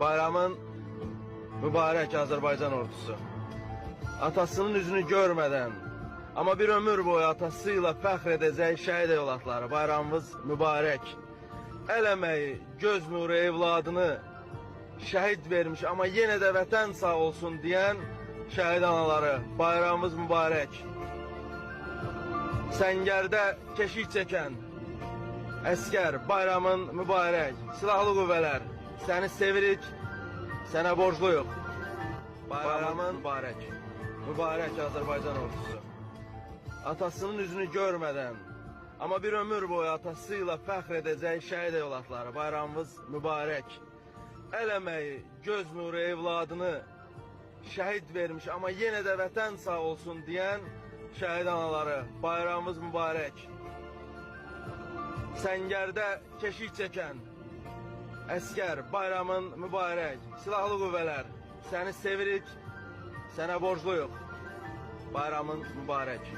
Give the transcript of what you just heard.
Bayramın mübarək Azərbaycan ordusu. Atasının üzünü görmədən, amma bir ömür boyu atasıyla fəxr edəcək şəhid övladları. Bayramımız mübarək. Əl əməyi, göz nuru evladını şəhid vermiş, amma yenə də vətən sağ olsun deyən şəhid anaları. Bayramımız mübarək. Səngərdə keşik çəkən əskər, bayramın mübarək. Silahlı qüvvələr, səni sevirik, sənə borcluyuq. Bayramın mübarək. Mübarək Azərbaycan ordusu. Atasının üzünü görmədən, amma bir ömür boyu atasıyla fəxr edəcək şəhid övladları. Bayramımız mübarək. Əl əməyi, göz nuru evladını şəhid vermiş, amma yenə də vətən sağ olsun deyən şəhid anaları. Bayramımız mübarək. Səngərdə keşik çəkən əskər, bayramın mübarək. Silahlı qüvvələr, səni sevirik, sənə borcluyuq. Bayramın mübarək.